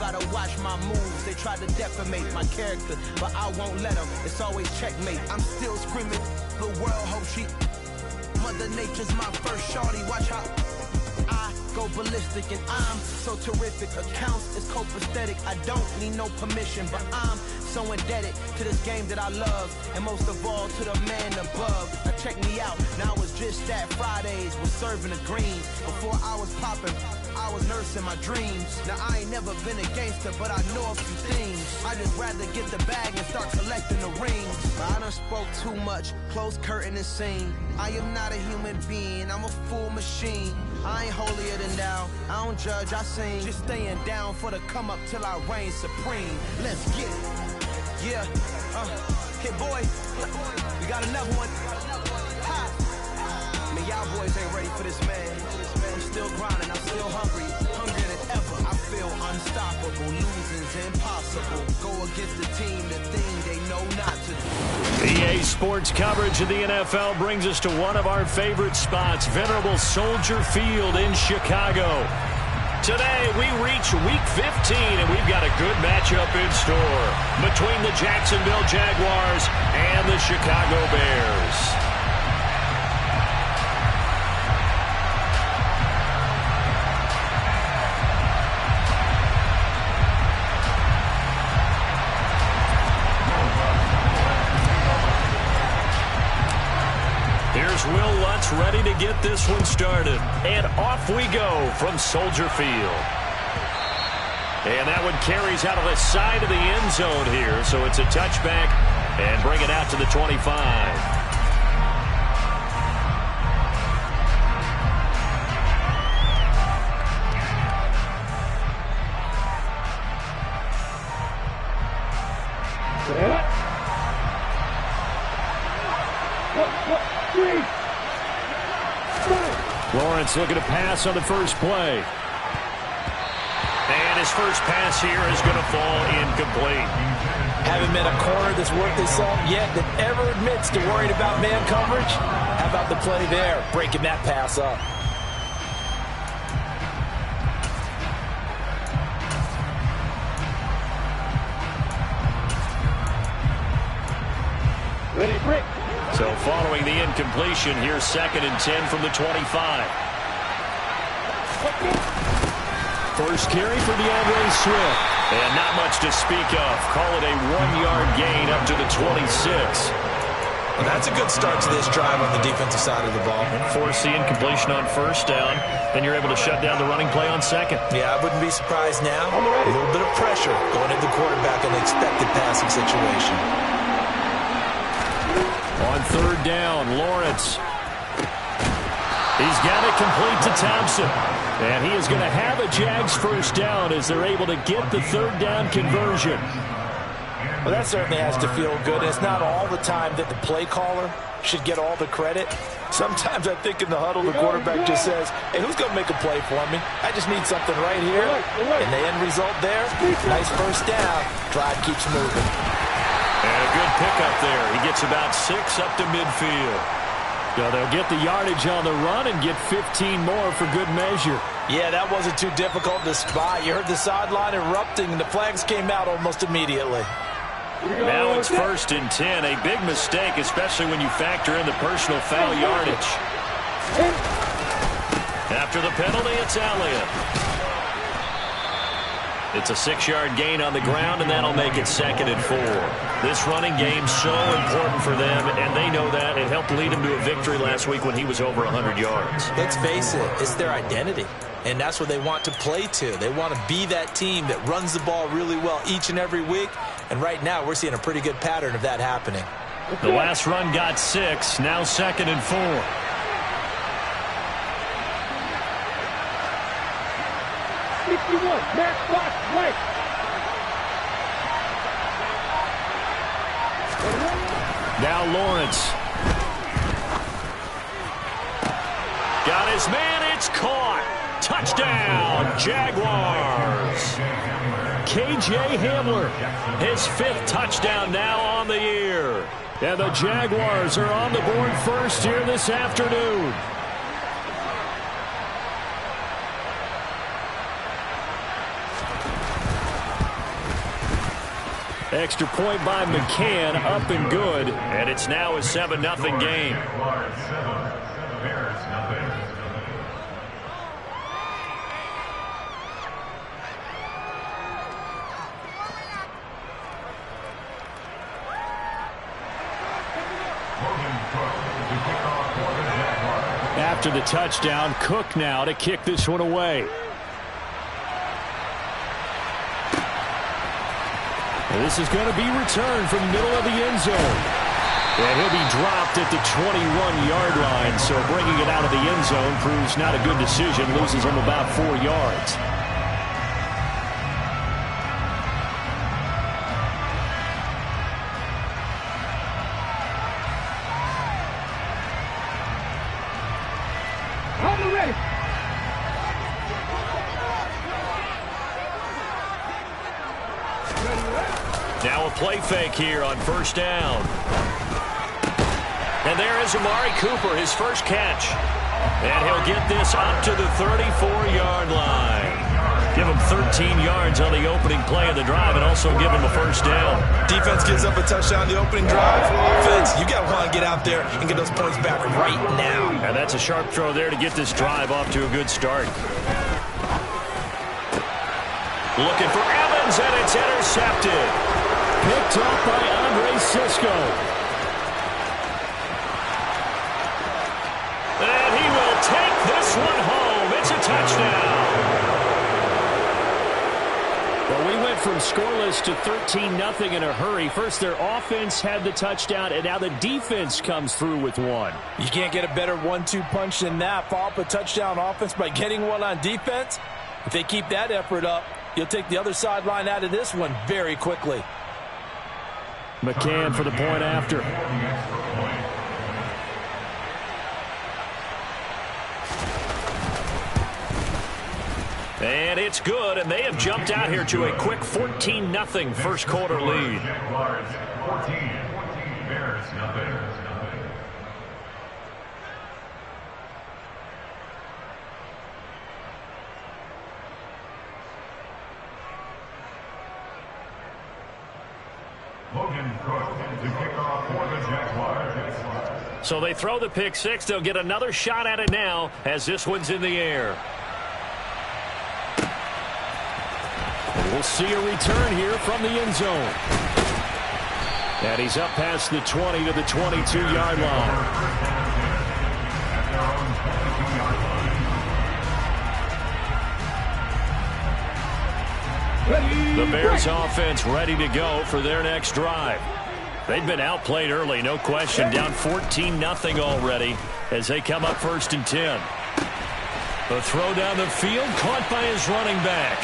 try to watch my moves, they try to defamate my character, but I won't let them. It's always checkmate. I'm still screaming, the world hopes she. Mother Nature's my first shorty. Watch how I go ballistic, and I'm so terrific. Accounts is copacetic. I don't need no permission, but I'm so indebted to this game that I love, and most of all to the man above. Now check me out. Now it's just that Fridays was serving the greens. Before I was popping, I was nursing my dreams. Now I ain't never been a gangster, but I know a few things. I just rather get the bag and start collecting the rings. But I done spoke too much. Close curtain and scene. I am not a human being. I'm a full machine. I ain't holier than thou. I don't judge, I sing. Just staying down for the come up till I reign supreme. Let's get it. Yeah. Hey boy, we got another one. Ha. Man, y'all boys ain't ready for this, man. I'm still grinding, I'm still hungry. Hungrier than ever. I feel unstoppable. Losing's impossible. Go against the team, the thing they know not to do. EA Sports coverage of the NFL brings us to one of our favorite spots, venerable Soldier Field in Chicago. Today, we reach Week 15, and we've got a good matchup in store between the Jacksonville Jaguars and the Chicago Bears. Here's Will Lutz ready to get this one started. And off we go from Soldier Field. And that one carries out of the side of the end zone here. So it's a touchback and bring it out to the 25. Lawrence looking to pass on the first play. And his first pass here is going to fall incomplete. Haven't met a corner that's worth his salt yet that ever admits to worrying about man coverage. How about the play there, breaking that pass up? Ready, break. So following the incompletion, here's 2nd and 10 from the 25. First carry for DeAndre Swift. And not much to speak of. Call it a 1-yard gain up to the 26. Well, that's a good start to this drive on the defensive side of the ball. Force the incompletion on first down. Then you're able to shut down the running play on second. Yeah, I wouldn't be surprised now. A little bit of pressure going at the quarterback in the expected passing situation. On third down, Lawrence. He's got it complete to Thompson. And he is going to have a Jags first down as they're able to get the third down conversion. Well, that certainly has to feel good. It's not all the time that the play caller should get all the credit. Sometimes I think in the huddle, the quarterback just says, hey, who's going to make a play for me? I just need something right here. And the end result there, nice first down. Drive keeps moving. And a good pickup there. He gets about 6 up to midfield. So they'll get the yardage on the run and get 15 more for good measure. Yeah, that wasn't too difficult to spot. You heard the sideline erupting, and the flags came out almost immediately. Now it's 1st and 10. A big mistake, especially when you factor in the personal foul yardage. After the penalty, it's Elliott. It's a 6-yard gain on the ground, and that'll make it 2nd and 4. This running game's so important for them, and they know that. It helped lead them to a victory last week when he was over 100 yards. Let's face it, it's their identity, and that's what they want to play to. They want to be that team that runs the ball really well each and every week, and right now we're seeing a pretty good pattern of that happening. The last run got 6, now 2nd and 4. Max box, right. Now Lawrence. Got his man, it's caught. Touchdown, Jaguars. KJ Hamler, his 5th touchdown now on the year. And the Jaguars are on the board first here this afternoon. Extra point by McCann, up and good, and it's now a 7-0 game. After the touchdown, Cook now to kick this one away. And this is going to be returned from the middle of the end zone. And he'll be dropped at the 21-yard line, so bringing it out of the end zone proves not a good decision, loses him about 4 yards. Now a play fake here on first down. And there is Amari Cooper, his first catch. And he'll get this up to the 34-yard line. Give him 13 yards on the opening play of the drive and also give him a first down. Defense gives up a touchdown on the opening drive. Offense, you got to want to get out there and get those points back right now. And that's a sharp throw there to get this drive off to a good start. Looking for Evans, and it's intercepted. Picked up by Andre Cisco. And he will take this one home. It's a touchdown. Well, we went from scoreless to 13-0 in a hurry. First, their offense had the touchdown, and now the defense comes through with one. You can't get a better 1-2 punch than that. Follow up a touchdown offense by getting one on defense. If they keep that effort up, you'll take the other sideline out of this one very quickly. McCann for the point after. And it's good, and they have jumped out here to a quick 14-0 first quarter lead. So they throw the pick six. They'll get another shot at it now as this one's in the air. And we'll see a return here from the end zone. And he's up past the 20 to the 22-yard line. The Bears offense ready to go for their next drive. They've been outplayed early, no question. Down 14-0 already as they come up 1st and 10. The throw down the field, caught by his running back.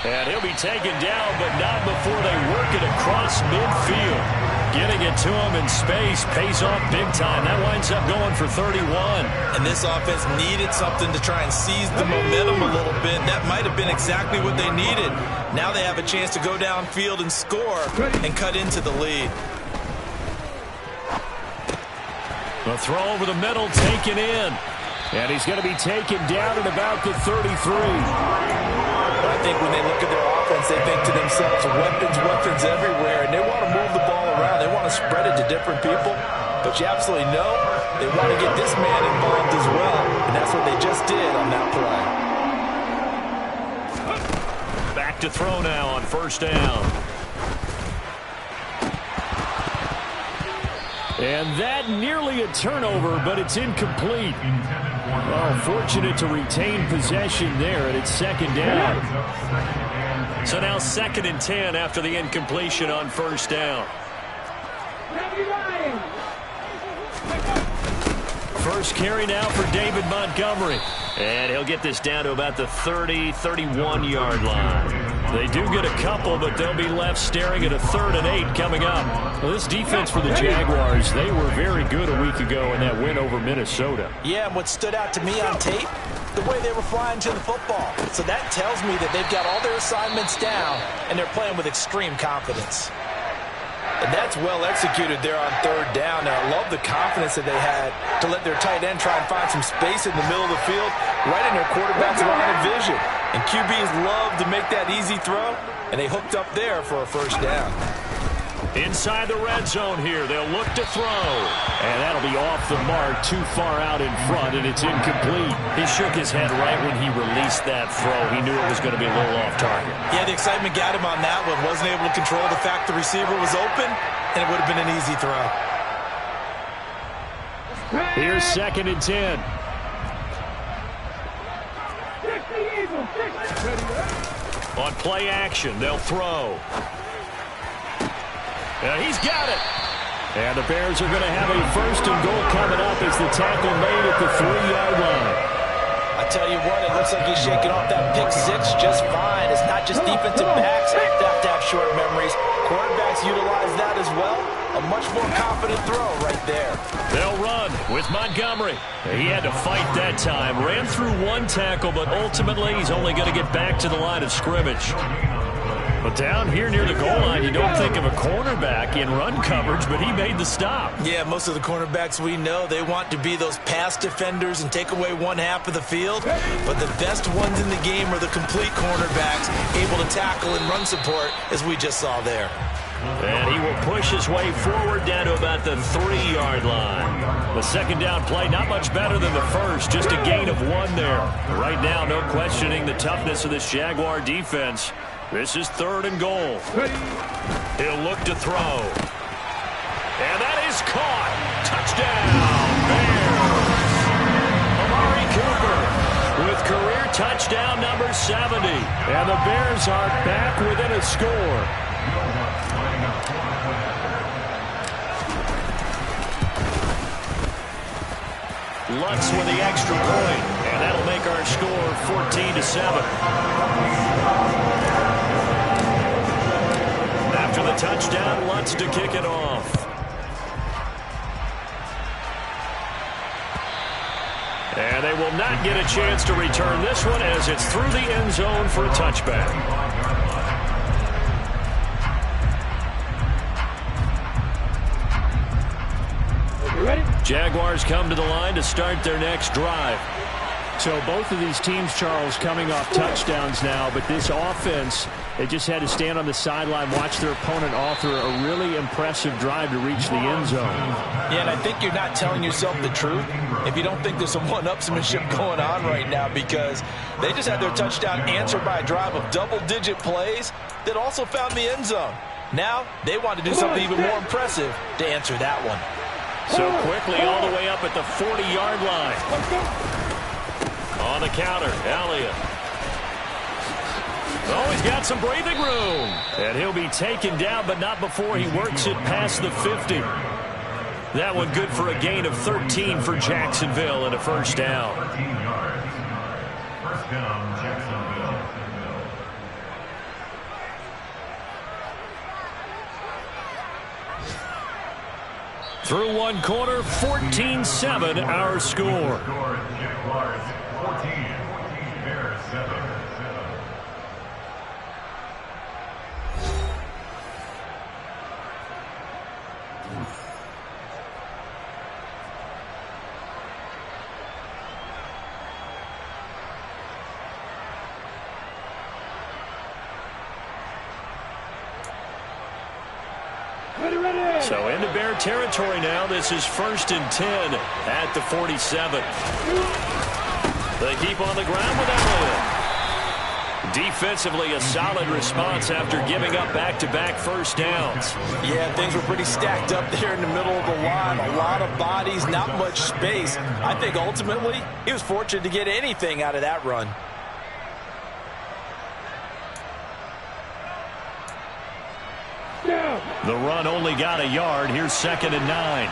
And he'll be taken down, but not before they work it across midfield. Getting it to him in space pays off big time. That winds up going for 31. And this offense needed something to try and seize the momentum a little bit. That might have been exactly what they needed. Now they have a chance to go downfield and score and cut into the lead. The throw over the middle, taken in. And he's going to be taken down at about the 33. I think when they look at their offense, they think to themselves, weapons everywhere, and they want to move the ball around. They want to spread it to different people. But you absolutely know they want to get this man involved as well, and that's what they just did on that play. Back to throw now on first down. And that nearly a turnover, but it's incomplete. Well, fortunate to retain possession there, and it's second down. So now 2nd and 10 after the incompletion on first down. First carry now for David Montgomery. And he'll get this down to about the 30, 31-yard line. They do get a couple, but they'll be left staring at a 3rd and 8 coming up. Well, this defense for the Jaguars, they were very good a week ago in that win over Minnesota. Yeah, and what stood out to me on tape, the way they were flying to the football. So that tells me that they've got all their assignments down, and they're playing with extreme confidence. And that's well executed there on third down. And I love the confidence that they had to let their tight end try and find some space in the middle of the field, right in their quarterback's line of vision. And QBs love to make that easy throw, and they hooked up there for a first down. Inside the red zone here, they'll look to throw. And that'll be off the mark, too far out in front, and it's incomplete. He shook his head right when he released that throw. He knew it was going to be a little off target. Yeah, the excitement got him on that one. Wasn't able to control the fact the receiver was open, and it would have been an easy throw. Here's 2nd and 10. On play action, they'll throw. And he's got it. And the Bears are going to have a 1st and goal coming up as the tackle made at the 3-yard line. I tell you what, it looks like he's shaking off that pick six just fine. It's not just defensive backs that have to have short memories. Quarterbacks utilize that as well. A much more confident throw right there. They'll run with Montgomery. He had to fight that time. Ran through one tackle, but ultimately he's only going to get back to the line of scrimmage. But down here near the goal line, you don't think of a cornerback in run coverage, but he made the stop. Yeah, most of the cornerbacks we know, they want to be those pass defenders and take away one half of the field. But the best ones in the game are the complete cornerbacks, able to tackle and run support, as we just saw there. And he will push his way forward down to about the 3-yard line. The second down play, not much better than the first, just a gain of 1 there. Right now, no questioning the toughness of this Jaguar defense. This is 3rd and goal. He'll look to throw. And that is caught. Touchdown, Bears. Amari Cooper with career touchdown number 70. And the Bears are back within a score. Lutz with the extra point. And that'll make our score 14-7. After the touchdown, Lutz to kick it off. And they will not get a chance to return this one as it's through the end zone for a touchback. Jaguars come to the line to start their next drive. So both of these teams, Charles, coming off touchdowns now, but this offense, they just had to stand on the sideline, watch their opponent author a really impressive drive to reach the end zone. Yeah, and I think you're not telling yourself the truth if you don't think there's some one-upsmanship going on right now, because they just had their touchdown answered by a drive of double-digit plays that also found the end zone. Now they want to do something even more impressive to answer that one. So quickly all the way up at the 40-yard line. On the counter, Elliott. Oh, he's got some breathing room. And he'll be taken down, but not before he works it past the 50. That one good for a gain of 13 for Jacksonville and a first down. First down, Jacksonville. Through one quarter, 14-7 our score. Jaguars 14, Bears 7. So into Bear territory now. This is 1st and 10 at the 47. They keep on the ground with Elliott. Defensively, a solid response after giving up back-to-back first downs. Yeah, things were pretty stacked up there in the middle of the line. A lot of bodies, not much space. I think ultimately he was fortunate to get anything out of that run. The run only got a yard. Here's 2nd and 9.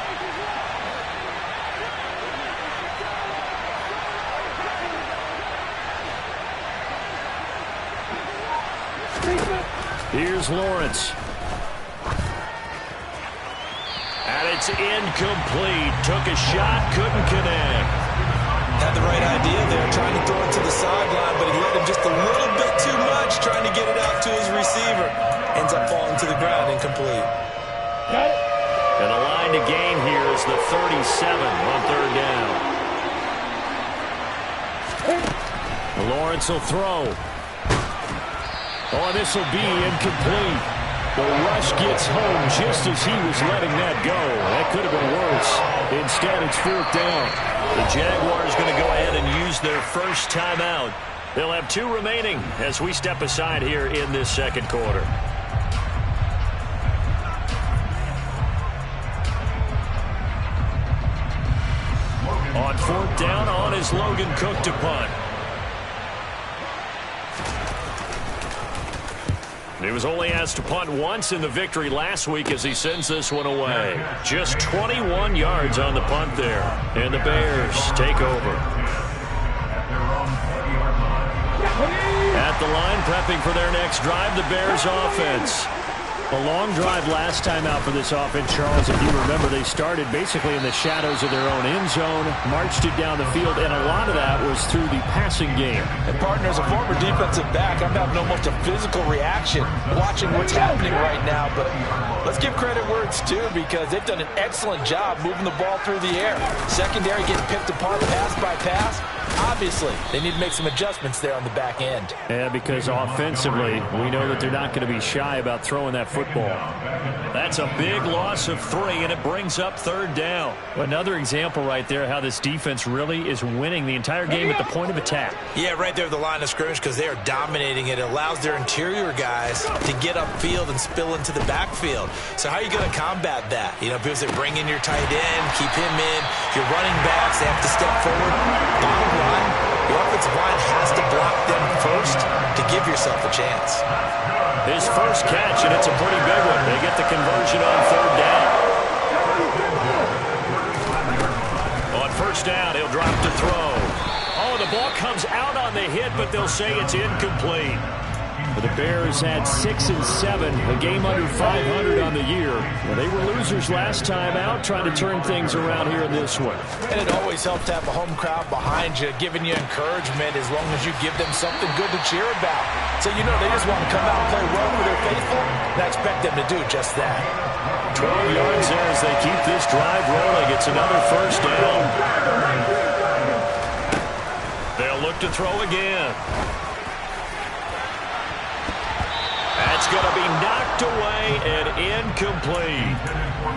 Here's Lawrence. And it's incomplete. Took a shot, couldn't connect. Had the right idea there, trying to throw it to the sideline, but he let him just a little bit too much, trying to get it out to his receiver. Ends up falling to the ground, incomplete. And the line to gain here is the 37 on third down. Lawrence will throw. Oh, this will be incomplete. The rush gets home just as he was letting that go. That could have been worse. Instead, it's fourth down. The Jaguars going to go ahead and use their first timeout. They'll have 2 remaining as we step aside here in this second quarter. On fourth down, on is Logan Cook to punt. He was only asked to punt once in the victory last week as he sends this one away. Just 21 yards on the punt there. And the Bears take over. At the line, prepping for their next drive, the Bears offense. A long drive last time out for this offense, Charles. If you remember, they started basically in the shadows of their own end zone, marched it down the field, and a lot of that was through the passing game. And partner, as a former defensive back, I'm having almost a physical reaction watching what's happening right now. But let's give credit where it's due, because they've done an excellent job moving the ball through the air. Secondary getting picked apart pass by pass. Obviously, they need to make some adjustments there on the back end. Yeah, because offensively, we know that they're not going to be shy about throwing that football. That's a big loss of 3, and it brings up third down. Another example right there how this defense really is winning the entire game at the point of attack. Yeah, right there at the line of scrimmage, because they are dominating it. It allows their interior guys to get upfield and spill into the backfield. So how are you going to combat that? You know, because they bring in your tight end, keep him in. Your running backs, they have to step forward. Bottom line, your offensive line has to block them first to give yourself a chance. His first catch, and it's a pretty big one. They get the conversion on third down. On first down, he'll drop to throw. Oh, the ball comes out on the hit, but they'll say it's incomplete. The Bears had 6 and 7, a game under 500 on the year. Well, they were losers last time out, trying to turn things around here in this one. And it always helps to have a home crowd behind you, giving you encouragement as long as you give them something good to cheer about. So you know they just want to come out and play well for their faithful, and I expect them to do just that. 12 yards there as they keep this drive rolling. It's another first down. They'll look to throw again. That's going to be knocked away and incomplete.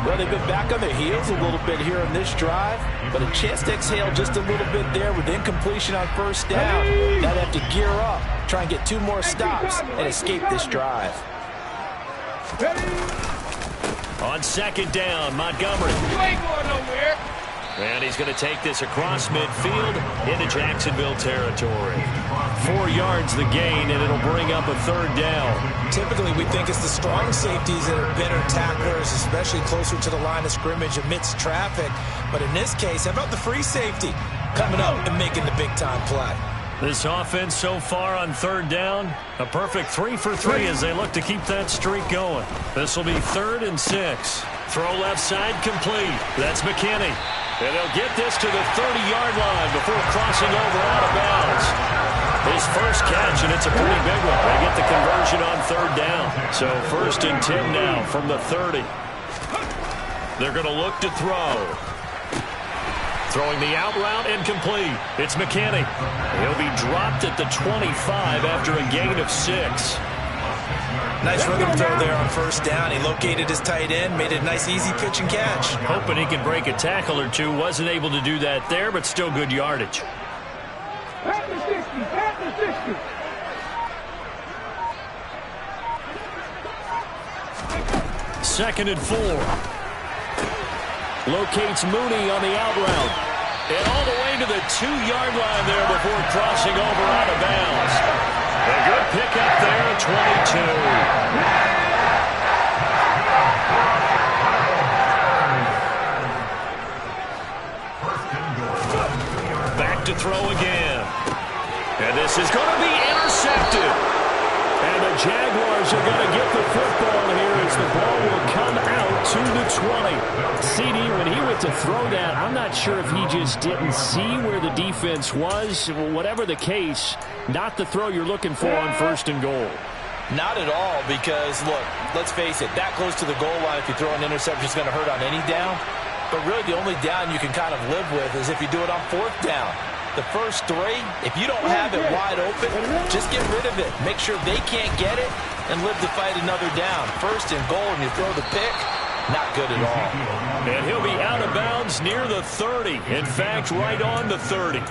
Well, they've been back on their heels a little bit here in this drive, but a chance to exhale just a little bit there with incompletion on first down. Now they have to gear up, try and get 2 more stops, and escape this drive. On second down, Montgomery. You ain't going nowhere. And he's going to take this across midfield into Jacksonville territory. 4 yards the gain, and it'll bring up a third down. Typically, we think it's the strong safeties that are better tacklers, especially closer to the line of scrimmage amidst traffic. But in this case, how about the free safety coming up and making the big-time play? This offense so far on third down, a perfect 3 for 3 as they look to keep that streak going. This will be 3rd and 6. Throw left side complete. That's McKinney. And they'll get this to the 30-yard line before crossing over out of bounds. His first catch, and it's a pretty big one. They get the conversion on third down. So 1st and 10 now from the 30. They're going to look to throw. Throwing the out route incomplete. It's McKinney. He'll be dropped at the 25 after a gain of 6. Nice rhythm throw there on first down. He located his tight end, made it a nice, easy pitch and catch. Hoping he could break a tackle or two. Wasn't able to do that there, but still good yardage. Pat the 60, pat the 60. 2nd and 4. Locates Mooney on the out route. And all the way to the 2-yard line there before crossing over out of bounds. A good pickup there at 22. Back to throw again. And this is going to be intercepted. And the Jaguars are going to get the football here as the ball will come out to the 20. CD, when he went to throw that, I'm not sure if he just didn't see where the defense was. Whatever the case, not the throw you're looking for on 1st and goal. Not at all, because, look, let's face it, that close to the goal line, if you throw an interception, is going to hurt on any down. But really, the only down you can kind of live with is if you do it on 4th down. The first 3, if you don't have it wide open, just get rid of it. Make sure they can't get it and live to fight another down. 1st and goal, and you throw the pick, not good at all. And he'll be out of bounds near the 30. In fact, right on the 30.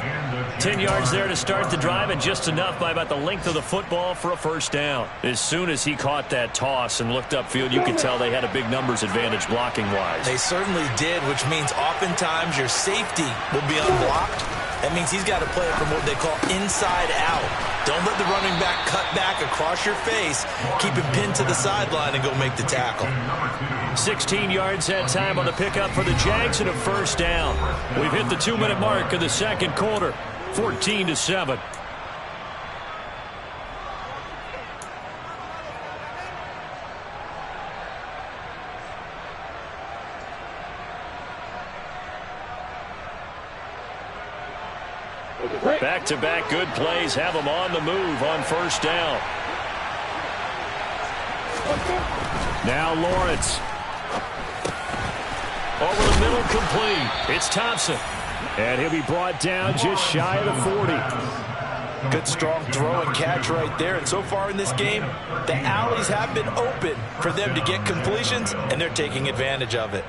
10 yards there to start the drive, and just enough by about the length of the football for a 1st down. As soon as he caught that toss and looked upfield, you could tell they had a big numbers advantage blocking-wise. They certainly did, which means oftentimes your safety will be unblocked. That means he's got to play it from what they call inside out. Don't let the running back cut back across your face. Keep him pinned to the sideline and go make the tackle. 16 yards that time on the pickup for the Jags and a 1st down. We've hit the 2-minute mark of the 2nd quarter. 14-7. Back-to-back good plays have them on the move on 1st down. Now Lawrence. Over the middle, complete. It's Thompson. And he'll be brought down just shy of the 40. Good strong throw and catch right there. And so far in this game, the alleys have been open for them to get completions, and they're taking advantage of it.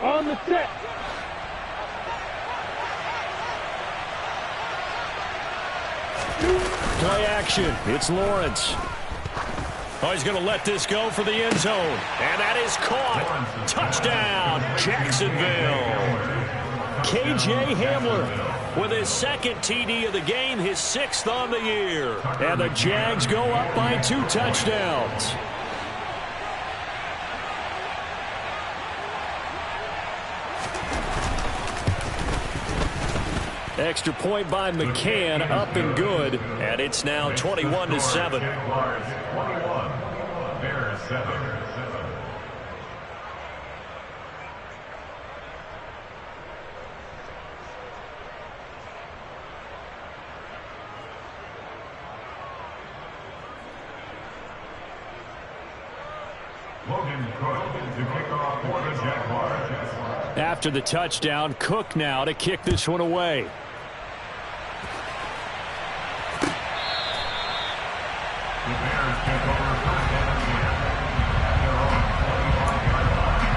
On the set. Play action. It's Lawrence. Oh, he's going to let this go for the end zone. And that is caught. Touchdown, Jacksonville. K.J. Hamler with his 2nd TD of the game, his 6th on the year. And the Jags go up by 2 touchdowns. Extra point by McCann, up and good, and it's now 21-7. Bears 7. Logan Cook to kick off for the Jaguars. After the touchdown, Cook now to kick this one away. The Bears take over 1st and 10 at their own 21-yard line.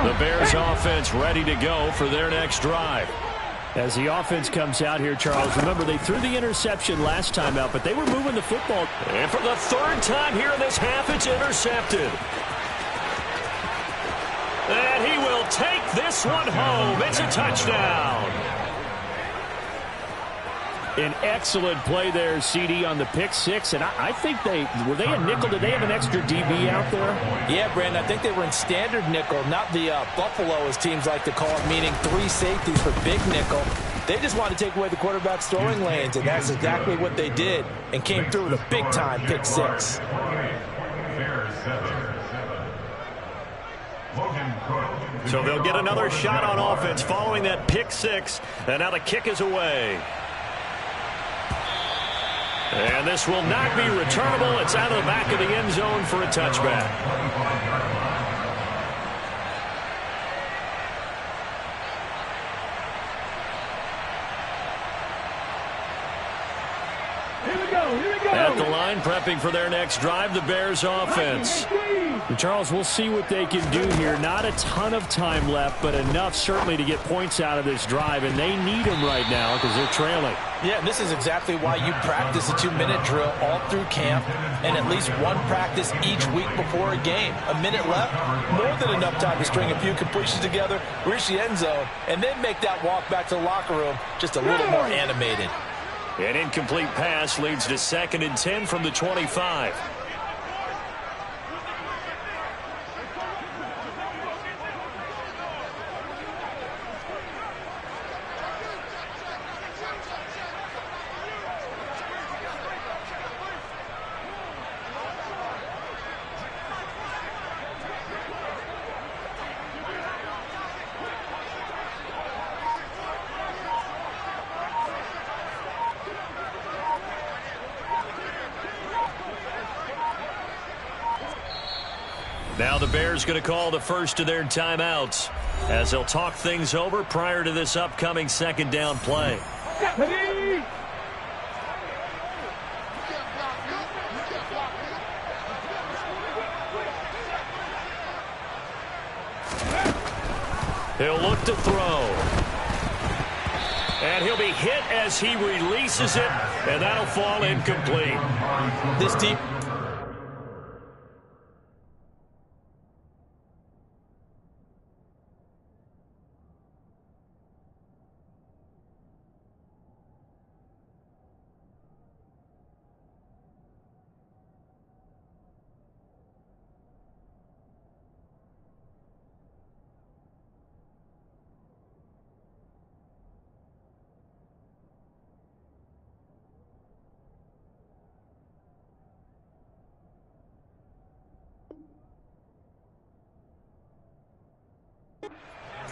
The Bears offense ready to go for their next drive. As the offense comes out here, Charles, remember they threw the interception last time out, but they were moving the football. And for the 3rd time here in this half, it's intercepted. And he will take this one home. It's a touchdown. An excellent play there, CD, on the pick 6. And I think were they a nickel? Did they have an extra DB out there? Yeah, Brandon, I think they were in standard nickel, not the Buffalo, as teams like to call it, meaning 3 safeties for big nickel. They just wanted to take away the quarterback's throwing lanes, and that's exactly what they did, and came through with a big-time pick 6. Bears 7. Logan Cook. So they'll get another shot on offense following that pick 6, and now the kick is away. And this will not be returnable. It's out of the back of the end zone for a touchback. At the line, prepping for their next drive, the Bears offense. And Charles, we'll see what they can do here. Not a ton of time left, but enough certainly to get points out of this drive, and they need them right now because they're trailing. Yeah, and this is exactly why you practice a 2-minute drill all through camp and at least one practice each week before a game. A minute left, more than enough time to string a few completions together, reach the end zone, and then make that walk back to the locker room just a little more animated. An incomplete pass leads to 2nd and 10 from the 25. Now the Bears going to call the first of their timeouts as they'll talk things over prior to this upcoming second down play. He'll look to throw. And he'll be hit as he releases it, and that'll fall incomplete. This deep.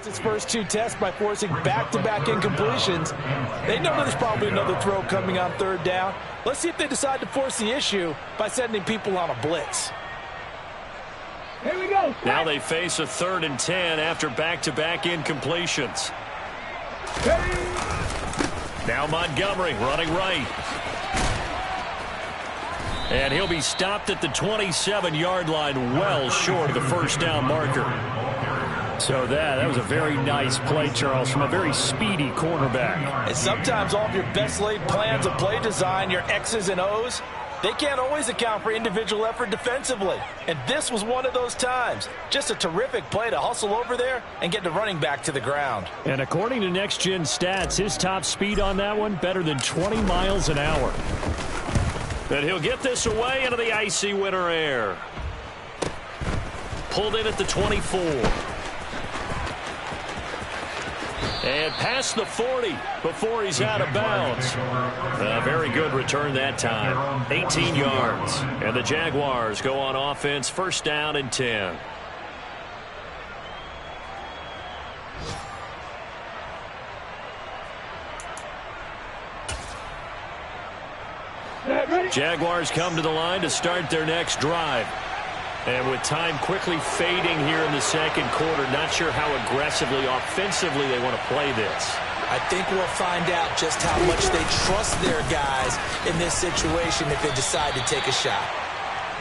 His first two tests by forcing back-to-back incompletions. They know there's probably another throw coming on third down. Let's see if they decide to force the issue by sending people on a blitz. Here we go. Now they face a 3rd and 10 after back-to-back incompletions. Now Montgomery running right. And he'll be stopped at the 27-yard line, well short of the first down marker. So that was a very nice play, Charles, from a very speedy cornerback. And sometimes all of your best laid plans of play design, your X's and O's, they can't always account for individual effort defensively. And this was one of those times. Just a terrific play to hustle over there and get the running back to the ground. And according to Next Gen Stats, his top speed on that one, better than 20 miles an hour. And he'll get this away into the icy winter air. Pulled in at the 24. And past the 40 before he's out of bounds. A very good return that time. 18 yards. And the Jaguars go on offense, first down and 10. Jaguars come to the line to start their next drive. And with time quickly fading here in the second quarter, not sure how aggressively, offensively they want to play this. I think we'll find out just how much they trust their guys in this situation if they decide to take a shot.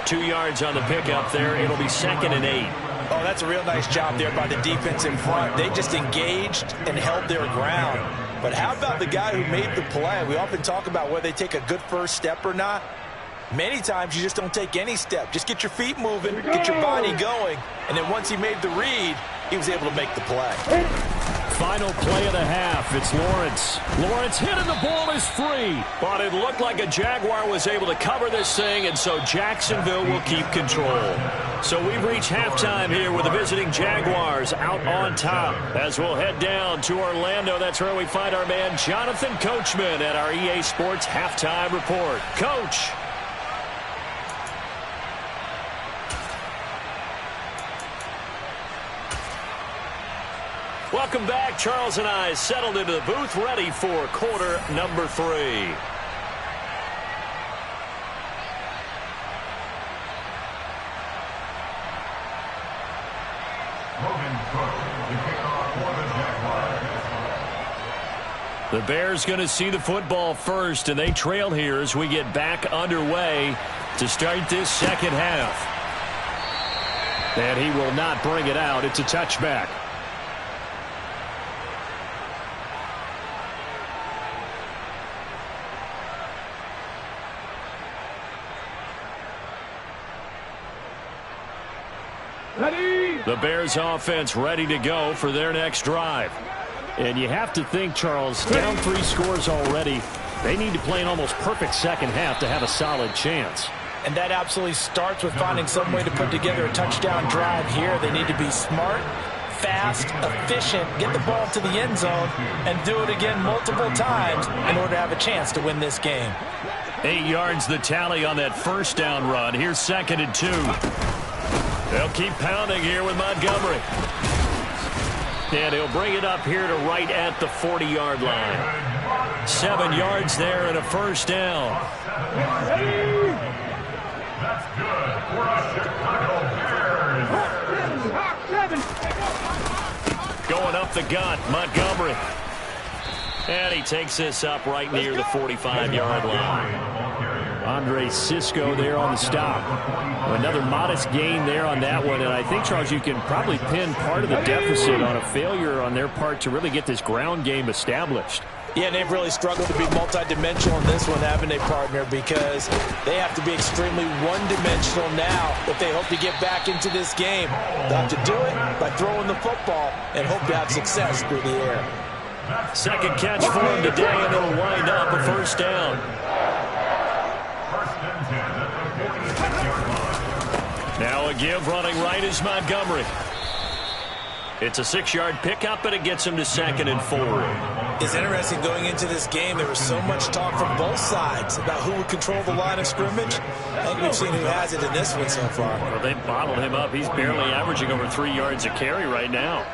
2 yards on the pickup there. It'll be 2nd and 8. Oh, that's a real nice job there by the defense in front. They just engaged and held their ground. But how about the guy who made the play? We often talk about whether they take a good first step or not. Many times you just don't take any step. Just get your feet moving, get your body going, and then once he made the read, he was able to make the play. Final play of the half. It's Lawrence. Lawrence hit and the ball is free. But it looked like a Jaguar was able to cover this thing, and so Jacksonville will keep control. So we've reached halftime here with the visiting Jaguars out on top. As we'll head down to Orlando, that's where we find our man Jonathan Coachman at our EA Sports Halftime Report. Coach. Welcome back. Charles and I settled into the booth, ready for quarter number 3. The Bears going to see the football first, and they trail here as we get back underway to start this second half. And he will not bring it out. It's a touchback. The Bears offense ready to go for their next drive. And you have to think, Charles, down 3 scores already. They need to play an almost perfect second half to have a solid chance. And that absolutely starts with finding some way to put together a touchdown drive here. They need to be smart, fast, efficient, get the ball to the end zone, and do it again multiple times in order to have a chance to win this game. 8 yards the tally on that first down run. Here's 2nd and 2. They'll keep pounding here with Montgomery. And he'll bring it up here to right at the 40-yard line. 7 yards there and a first down. That's good for a Chicago Bears. the gun. Montgomery. And he takes this up right near the 45-yard line. Andre Cisco there on the stop. Another modest gain there on that one. And I think, Charles, you can probably pin part of the deficit on a failure on their part to really get this ground game established. Yeah, and they've really struggled to be multidimensional in this one, haven't they, partner? Because they have to be extremely one-dimensional now if they hope to get back into this game. They'll have to do it by throwing the football and hope to have success through the air. Second catch for him today, and it'll wind up a first down. Now a give running right is Montgomery. It's a 6-yard pickup, and it gets him to 2nd and 4. It's interesting going into this game. There was so much talk from both sides about who would control the line of scrimmage. I think we've seen who has it in this one so far. Well, they bottled him up. He's barely averaging over 3 yards a carry right now.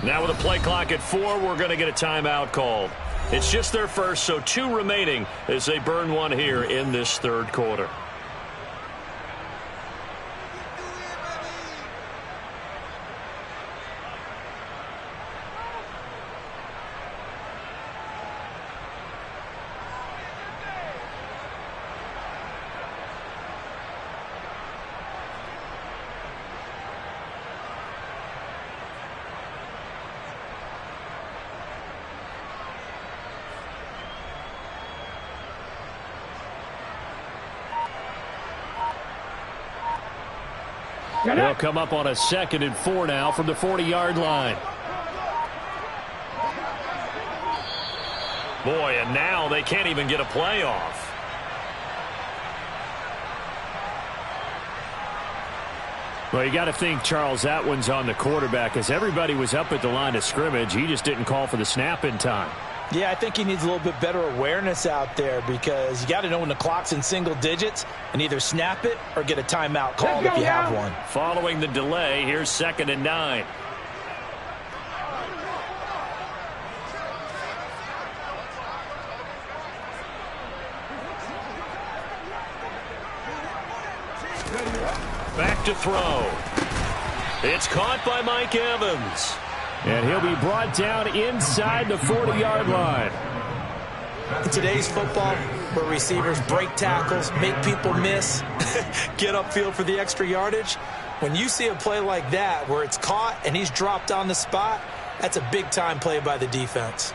Now with a play clock at 4, we're going to get a timeout called. It's just their first, so 2 remaining as they burn one here in this third quarter. They'll come up on a 2nd and 4 now from the 40-yard line. Boy, and now they can't even get a play off. Well, you got to think, Charles, that one's on the quarterback. As everybody was up at the line of scrimmage, he just didn't call for the snap in time. Yeah, I think he needs a little bit better awareness out there because you got to know when the clock's in single digits and either snap it or get a timeout called if you have one. Following the delay, here's 2nd and 9. Back to throw. It's caught by Mike Evans. And he'll be brought down inside the 40-yard line. In today's football, where receivers break tackles, make people miss, get upfield for the extra yardage, when you see a play like that where it's caught and he's dropped on the spot, that's a big-time play by the defense.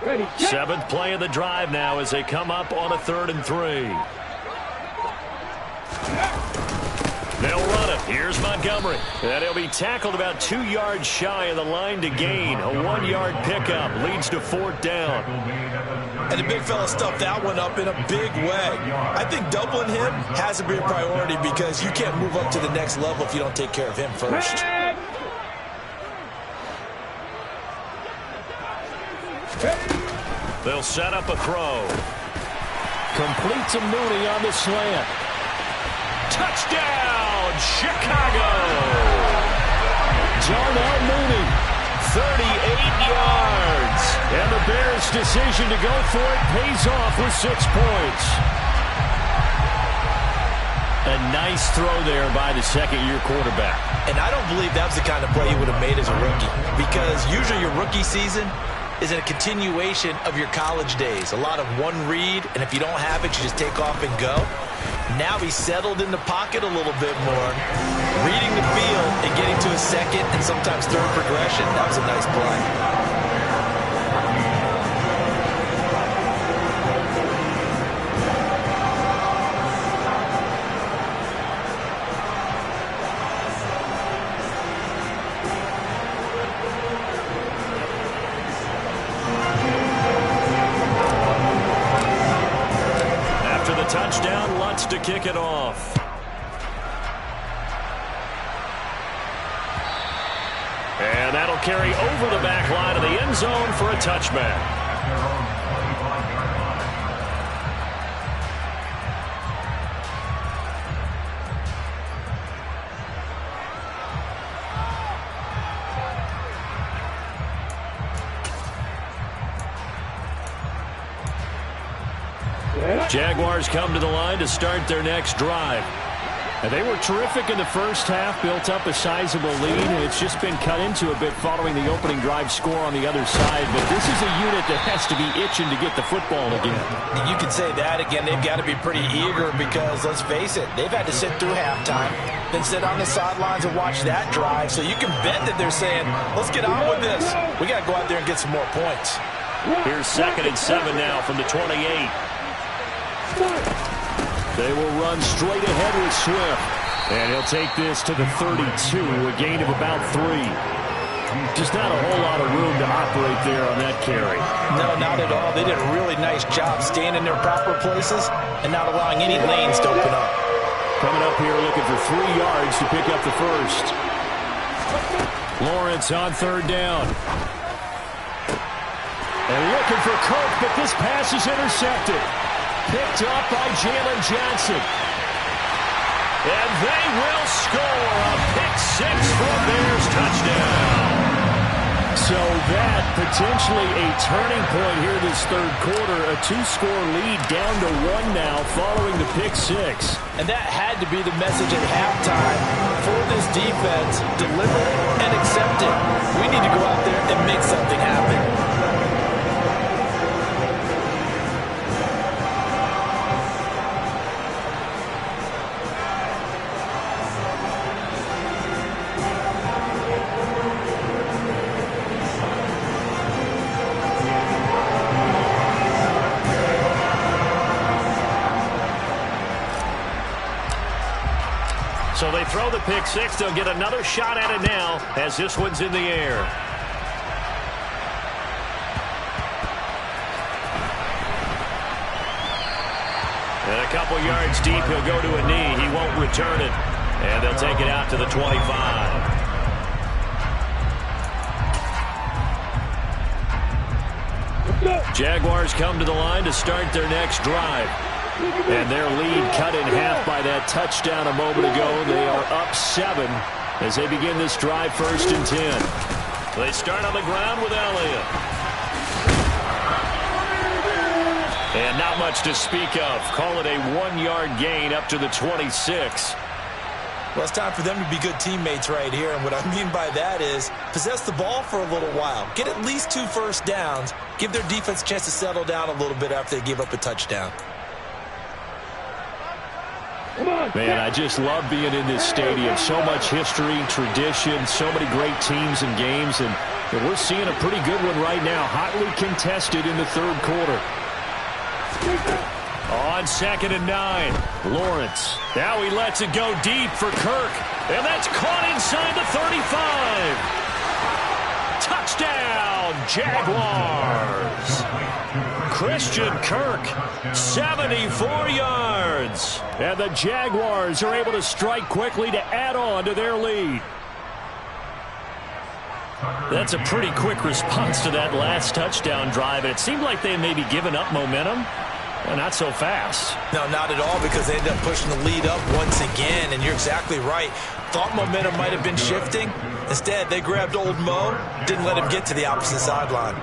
Ready, 7th play of the drive now as they come up on a 3rd and 3. They'll run it. Here's Montgomery. And he'll be tackled about 2 yards shy of the line to gain. A 1-yard pickup leads to 4th down. And the big fella stuffed that one up in a big way. I think doubling him has to be a priority because you can't move up to the next level if you don't take care of him first. They'll set up a throw. Complete to Mooney on the slant. Touchdown, Chicago! Darnell Mooney. 38 yards. And the Bears' decision to go for it pays off with 6 points. A nice throw there by the second-year quarterback. And I don't believe that was the kind of play he would have made as a rookie because usually your rookie season is a continuation of your college days. A lot of one read, and if you don't have it, you just take off and go. Now he's settled in the pocket a little bit more, reading the field and getting to a second and sometimes third progression. That was a nice play. Touchdown, Lutz to kick it off. And that'll carry over the back line of the end zone for a touchback. Jaguars come to the line to start their next drive. And they were terrific in the first half, built up a sizable lead, and it's just been cut into a bit following the opening drive score on the other side. But this is a unit that has to be itching to get the football again. You can say that again. They've got to be pretty eager because, let's face it, they've had to sit through halftime, then sit on the sidelines and watch that drive. So you can bet that they're saying, let's get on with this. We got to go out there and get some more points. Here's 2nd and 7 now from the 28. They will run straight ahead with Swift. And he'll take this to the 32, a gain of about 3. Just not a whole lot of room to operate there on that carry. No, not at all. They did a really nice job staying in their proper places and not allowing any lanes to open up. Coming up here looking for 3 yards to pick up the first. Lawrence on 3rd down. And looking for Kirk, but this pass is intercepted. Picked up by Jalen Johnson. And they will score a pick 6 for a Bears touchdown. So that potentially a turning point here this third quarter. A 2-score lead down to 1 now following the pick 6. And that had to be the message at halftime for this defense. Deliver and accept it. We need to go out there and make something happen. So they throw the pick 6. They'll get another shot at it now as this one's in the air. And a couple yards deep, he'll go to a knee. He won't return it. And they'll take it out to the 25. Jaguars come to the line to start their next drive. And their lead cut in half by that touchdown a moment ago. They are up 7 as they begin this drive 1st and 10. They start on the ground with Elliott. And not much to speak of. Call it a 1-yard gain up to the 26. Well, it's time for them to be good teammates right here. And what I mean by that is possess the ball for a little while. Get at least 2 first downs. Give their defense a chance to settle down a little bit after they give up a touchdown. Man, I just love being in this stadium. So much history, tradition, so many great teams and games. And we're seeing a pretty good one right now. Hotly contested in the third quarter. On 2nd and 9, Lawrence. Now he lets it go deep for Kirk. And that's caught inside the 35. Touchdown, Jaguars. Christian Kirk, 74 yards. And the Jaguars are able to strike quickly to add on to their lead. That's a pretty quick response to that last touchdown drive. And it seemed like they may be giving up momentum. Well, not so fast. No, not at all, because they ended up pushing the lead up once again. And you're exactly right. Thought momentum might have been shifting. Instead, they grabbed old Mo, didn't let him get to the opposite sideline.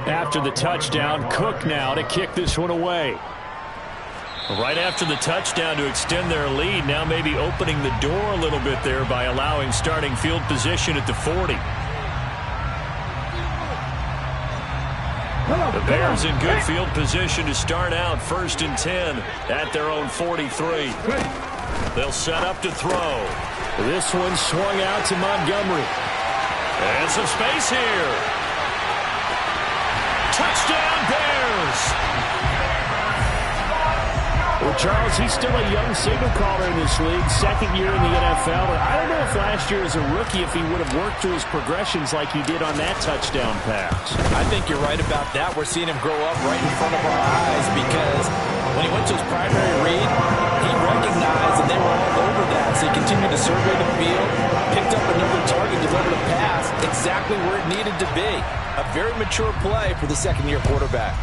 After the touchdown, Cook now to kick this one away. Right after the touchdown to extend their lead, now maybe opening the door a little bit there by allowing starting field position at the 40. The Bears in good field position to start out 1st and 10 at their own 43. They'll set up to throw. This one swung out to Montgomery. And some space here. Touchdown Bears! Well, Charles, he's still a young signal caller in this league, 2nd year in the NFL. But I don't know if last year as a rookie, if he would have worked through his progressions like he did on that touchdown pass. I think you're right about that. We're seeing him grow up right in front of our eyes because when he went to his primary read, he recognized that they were all over that. So he continued to survey the field, picked up another target, delivered a pass exactly where it needed to be. A very mature play for the 2nd-year quarterback.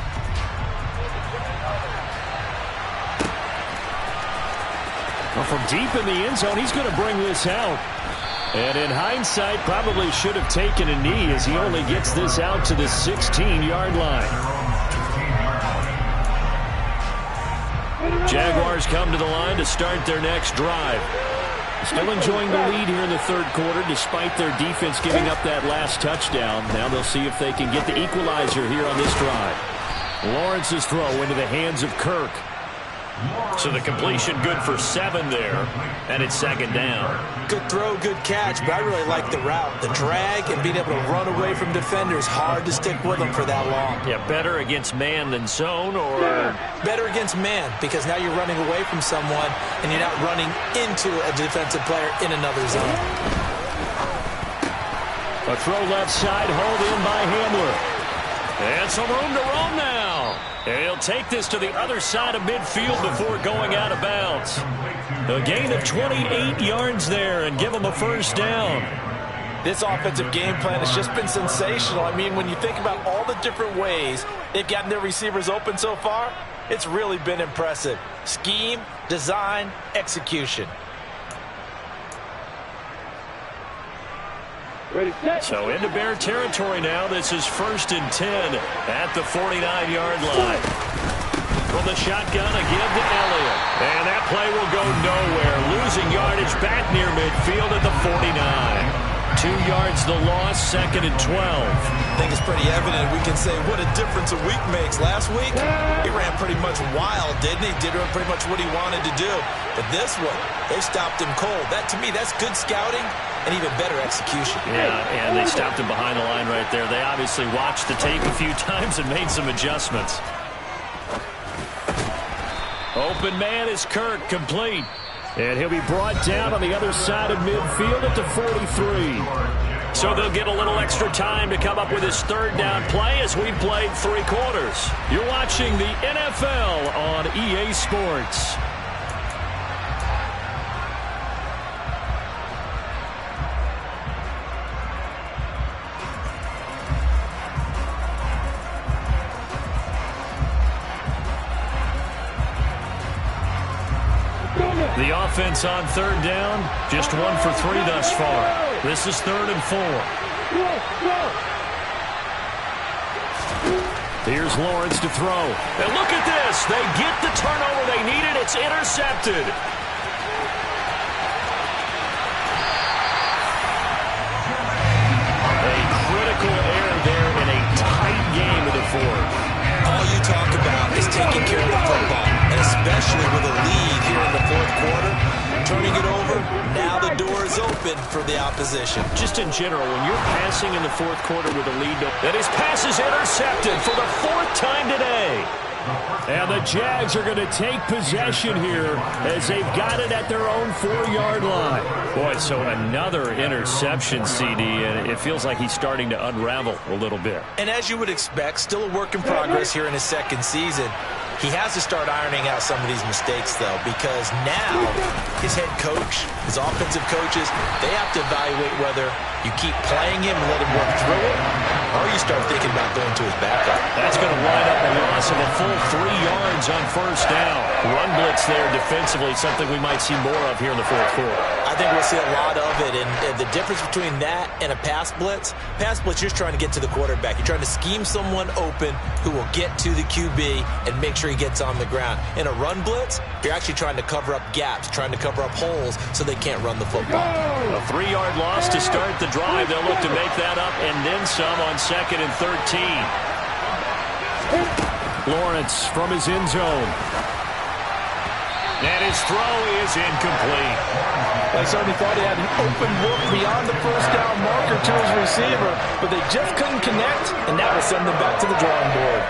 Well, from deep in the end zone, he's going to bring this out. And in hindsight, probably should have taken a knee as he only gets this out to the 16-yard line. Jaguars come to the line to start their next drive. Still enjoying the lead here in the third quarter despite their defense giving up that last touchdown. Now they'll see if they can get the equalizer here on this drive. Lawrence's throw into the hands of Kirk. So the completion good for 7 there, and it's second down. Good throw, good catch, but I really like the route. The drag and being able to run away from defenders, hard to stick with them for that long. Yeah, better against man than zone, or? Better against man, because now you're running away from someone, and you're not running into a defensive player in another zone. A throw left side, hauled in by Hamler. And some room to roam now. And he'll take this to the other side of midfield before going out of bounds. A gain of 28 yards there and give him a first down. This offensive game plan has just been sensational. I mean, when you think about all the different ways they've gotten their receivers open so far, it's really been impressive. Scheme, design, execution. So into Bear territory now. This is 1st and 10 at the 49-yard line. From the shotgun, a give to Elliott. And that play will go nowhere. Losing yardage back near midfield at the 49. 2 yards the loss, 2nd and 12. I think it's pretty evident. We can say what a difference a week makes. Last week, he ran pretty much wild, didn't he? Did pretty much what he wanted to do. But this one, they stopped him cold. That, to me, that's good scouting and even better execution. Yeah, and they stopped him behind the line right there. They obviously watched the tape a few times and made some adjustments. Open man is Kirk, complete. And he'll be brought down on the other side of midfield at the 43. So they'll get a little extra time to come up with his third down play as we played 3 quarters. You're watching the NFL on EA Sports. The offense on third down, just 1 for 3 thus far. This is 3rd and 4. Here's Lawrence to throw. And look at this. They get the turnover they needed. It's intercepted. A critical error there in a tight game of the 4th. All you talk about is taking care of the football, and especially with a lead here in the 4th quarter, turning it over, now the door is open for the opposition. Just in general, when you're passing in the 4th quarter with a lead, and his pass is intercepted for the 4th time today. And the Jags are going to take possession here as they've got it at their own 4-yard line. Boy, so another interception, CD, and it feels like he's starting to unravel a little bit. And as you would expect, still a work in progress here in his 2nd season. He has to start ironing out some of these mistakes, though, because now his head coach, his offensive coaches, they have to evaluate whether you keep playing him and let him work through it, or you start thinking about going to his backup. That's going to wind up a loss of a full 3 yards on 1st down. Run blitz there defensively, something we might see more of here in the 4th quarter. I think we'll see a lot of it, and the difference between that and a pass blitz, you're just trying to get to the quarterback. You're trying to scheme someone open who will get to the QB and make sure he gets on the ground. In a run blitz, you're actually trying to cover up gaps, trying to cover up holes so they can't run the football. A 3-yard loss to start the drive. They'll look to make that up and then some on 2nd and 13. Lawrence from his end zone. And his throw is incomplete. I certainly thought he had an open look beyond the 1st down marker to his receiver, but they just couldn't connect, and that will send them back to the drawing board.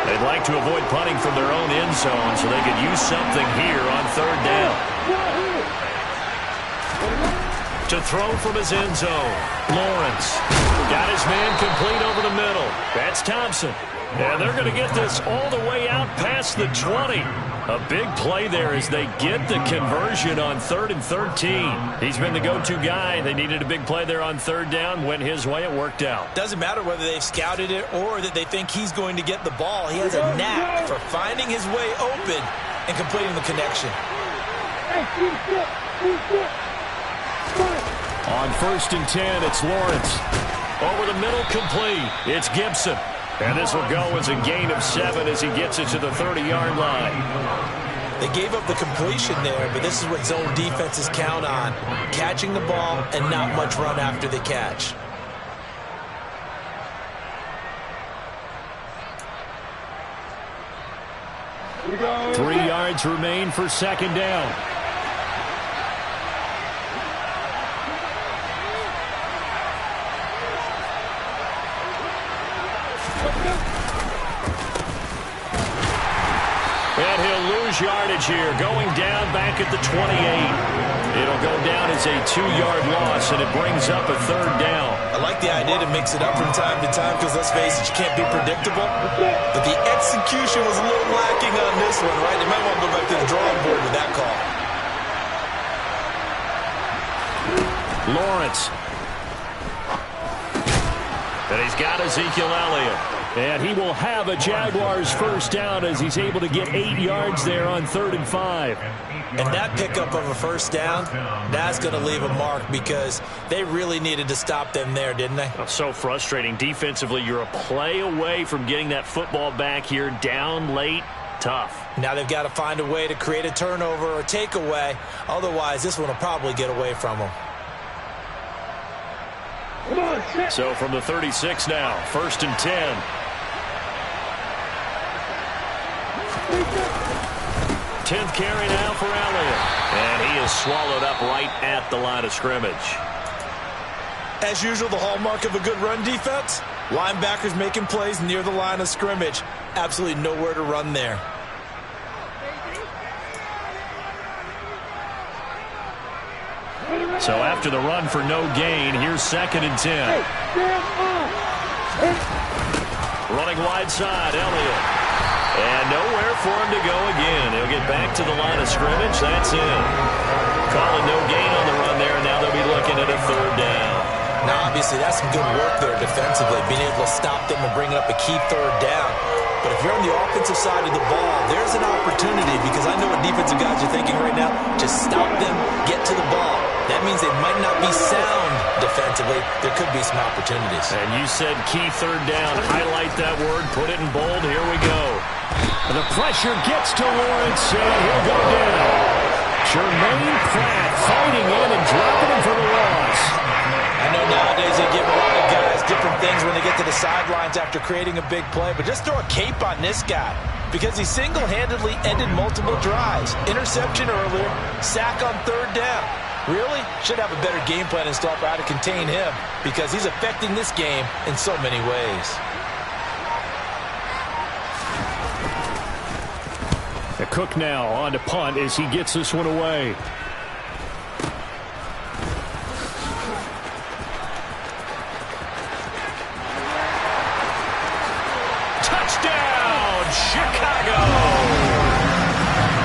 They'd like to avoid punting from their own end zone so they could use something here on 3rd down. To throw from his end zone, Lawrence got his man complete over the middle. That's Thompson. And they're going to get this all the way out past the 20. A big play there as they get the conversion on 3rd and 13. He's been the go-to guy. They needed a big play there on 3rd down. Went his way. It worked out. Doesn't matter whether they've scouted it or that they think he's going to get the ball. He has a knack for finding his way open and completing the connection. On 1st and 10, it's Lawrence. Over the middle, complete. It's Gibson. And this will go as a gain of 7 as he gets it to the 30-yard line. They gave up the completion there, but this is what zone defenses count on. Catching the ball and not much run after the catch. Go. 3 yards remain for 2nd down. And he'll lose yardage here, going down back at the 28. It'll go down as a 2-yard loss, and it brings up a 3rd down. I like the idea to mix it up from time to time because, let's face it, you can't be predictable. But the execution was a little lacking on this one, right? They might want to go back to the drawing board with that call. Lawrence. And he's got Ezekiel Elliott. And he will have a Jaguars 1st down as he's able to get 8 yards there on 3rd and 5. And that pickup of a 1st down, that's going to leave a mark because they really needed to stop them there, didn't they? Oh, so frustrating. Defensively, you're a play away from getting that football back here, down late. Tough. Now they've got to find a way to create a turnover or takeaway. Otherwise, this one will probably get away from them. So from the 36 now, 1st and 10. 10th carry now for Elliott. And he is swallowed up right at the line of scrimmage. As usual, the hallmark of a good run defense, linebackers making plays near the line of scrimmage. Absolutely nowhere to run there. So after the run for no gain, here's 2nd and 10. Running wide side, Elliott. And nowhere for him to go again. He'll get back to the line of scrimmage. That's it. Calling no gain on the run there, and now they'll be looking at a 3rd down. Now, obviously, that's some good work there defensively, being able to stop them and bring up a key 3rd down. But if you're on the offensive side of the ball, there's an opportunity because I know what defensive guys are thinking right now. Just stop them, get to the ball. That means they might not be sound defensively. There could be some opportunities. And you said key 3rd down. Highlight that word. Put it in bold. Here we go. The pressure gets to Lawrence, and he'll go down. Jermaine Pratt fighting in and dropping him for the loss. I know nowadays they give a lot of guys different things when they get to the sidelines after creating a big play, but just throw a cape on this guy because he single-handedly ended multiple drives. Interception earlier, sack on 3rd down. Really should have a better game plan installed for how to contain him because he's affecting this game in so many ways. Cook now on to punt as he gets this one away. Touchdown, Chicago!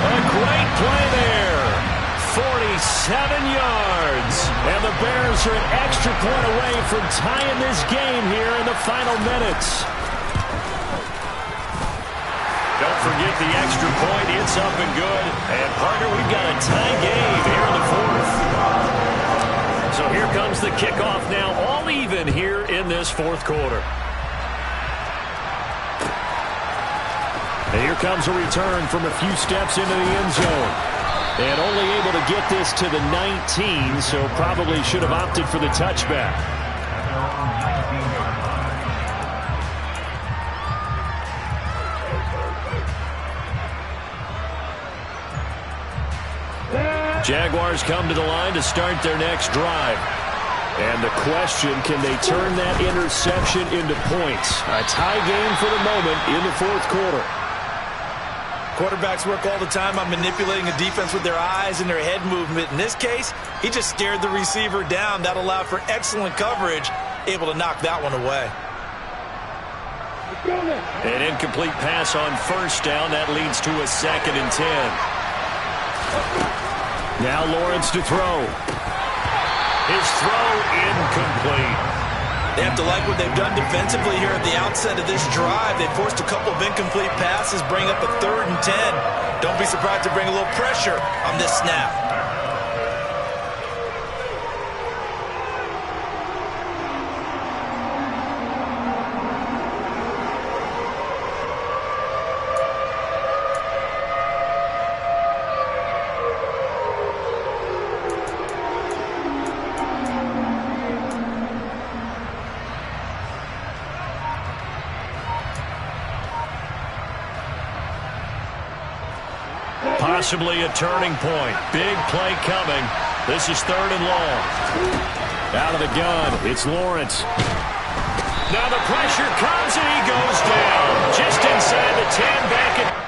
A great play there. 47 yards. And the Bears are an extra point away from tying this game here in the final minutes. Don't forget the extra point. It's up and good. And, partner, we've got a tie game here in the 4th. So here comes the kickoff now, all even here in this 4th quarter. And here comes a return from a few steps into the end zone. And only able to get this to the 19, so probably should have opted for the touchback. Jaguars come to the line to start their next drive. And the question, can they turn that interception into points? A tie game for the moment in the 4th quarter. Quarterbacks work all the time on manipulating a defense with their eyes and their head movement. In this case, he just stared the receiver down. That allowed for excellent coverage, able to knock that one away. An incomplete pass on 1st down. That leads to a 2nd and 10. Now Lawrence to throw. His throw incomplete. They have to like what they've done defensively here at the outset of this drive. They forced a couple of incomplete passes, bring up a 3rd and 10. Don't be surprised to bring a little pressure on this snap. Possibly a turning point. Big play coming. This is 3rd and long. Out of the gun, it's Lawrence. Now the pressure comes and he goes down. Just inside the 10, back at...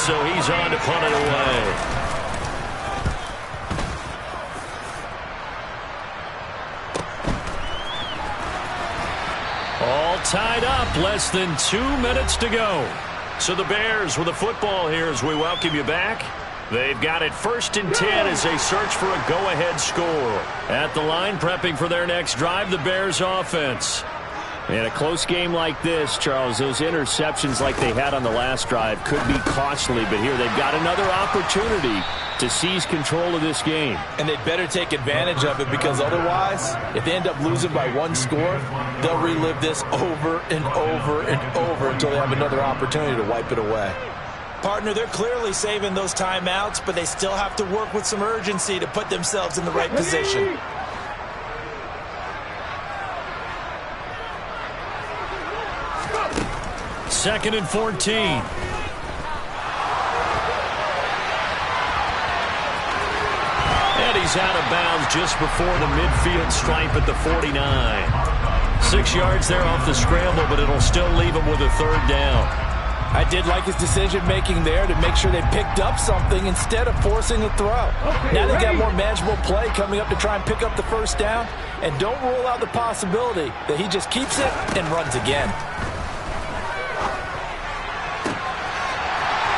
so he's on to punt it away. All tied up, less than 2 minutes to go. So the Bears with the football here as we welcome you back. They've got it 1st and 10 as they search for a go-ahead score. At the line, prepping for their next drive, the Bears offense. In a close game like this, Charles, those interceptions like they had on the last drive could be costly, but here they've got another opportunity to seize control of this game. And they better take advantage of it, because otherwise, if they end up losing by 1 score, they'll relive this over and over and over until they have another opportunity to wipe it away. Partner, they're clearly saving those timeouts, but they still have to work with some urgency to put themselves in the right position. Second and 14. And he's out of bounds just before the midfield stripe at the 49. 6 yards there off the scramble, but it'll still leave him with a 3rd down. I did like his decision-making there to make sure they picked up something instead of forcing a throw. Now they got more manageable play coming up to try and pick up the 1st down, and don't rule out the possibility that he just keeps it and runs again.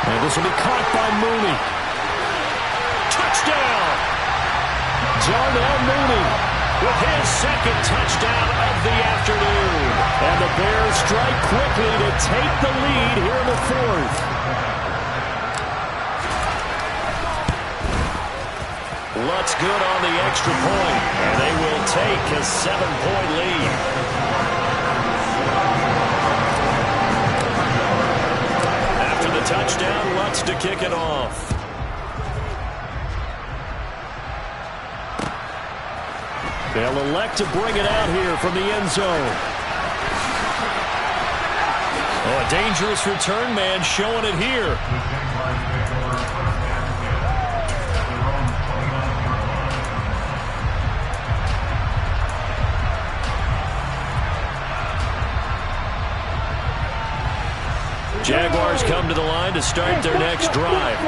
And this will be caught by Mooney. Touchdown! Darnell Mooney with his 2nd touchdown of the afternoon. And the Bears strike quickly to take the lead here in the 4th. Lutz good on the extra point, and they will take a 7-point lead. After the touchdown, Lutz to kick it off. They'll elect to bring it out here from the end zone. Oh, a dangerous return man showing it here. Jaguars come to the line to start their next drive.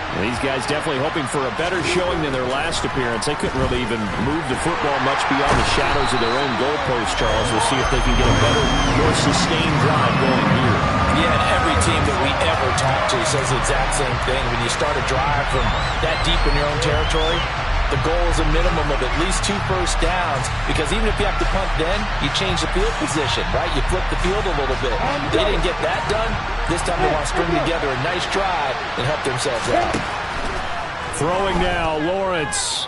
And these guys definitely hoping for a better showing than their last appearance. They couldn't really even move the football much beyond the shadows of their own goalpost, Charles. We'll see if they can get a better, more sustained drive going here. Yeah, and every team that we ever talk to says the exact same thing. When you start a drive from that deep in your own territory, the goal is a minimum of at least 2 first downs, because even if you have to punt then, you change the field position, right? You flip the field a little bit. They didn't get that done. This time they want to string together a nice drive and help themselves out. Throwing now, Lawrence.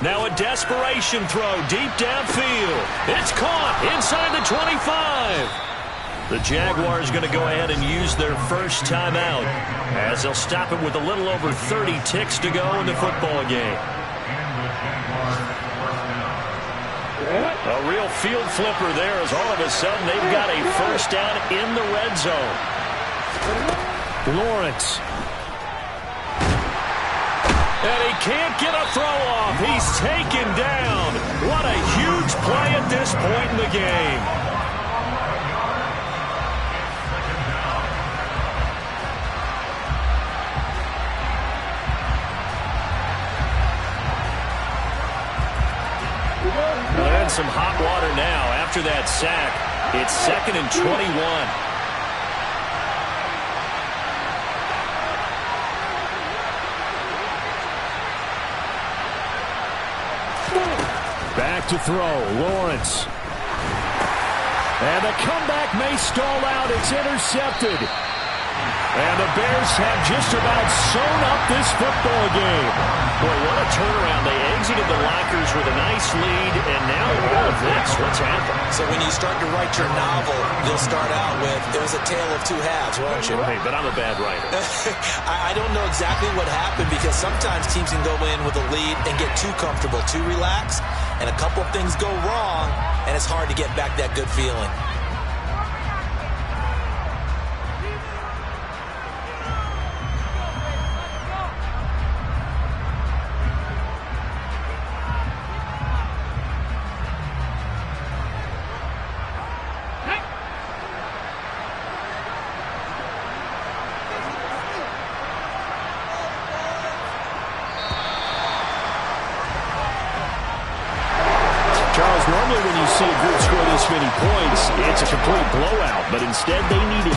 Now a desperation throw deep downfield. It's caught inside the 25. The Jaguars going to go ahead and use their first timeout, as they'll stop it with a little over 30 ticks to go in the football game. A real field flipper there, as all of a sudden they've got a first down in the red zone. Lawrence. And he can't get a throw off. He's taken down. What a huge play at this point in the game. And some hot water now after that sack. It's 2nd and 21. Back to throw, Lawrence. And the comeback may stall out. It's intercepted. And the Bears have just about sewn up this football game. Boy, what a turnaround. They exited the lockers with a nice lead, and now all of this. What's happened? So when you start to write your novel, you'll start out with, it was a tale of 2 halves, won't you? Hey, but I'm a bad writer. I don't know exactly what happened, because sometimes teams can go in with a lead and get too comfortable, too relaxed, and a couple of things go wrong, and it's hard to get back that good feeling. Normally when you see a group score this many points, it's a complete blowout, but instead they needed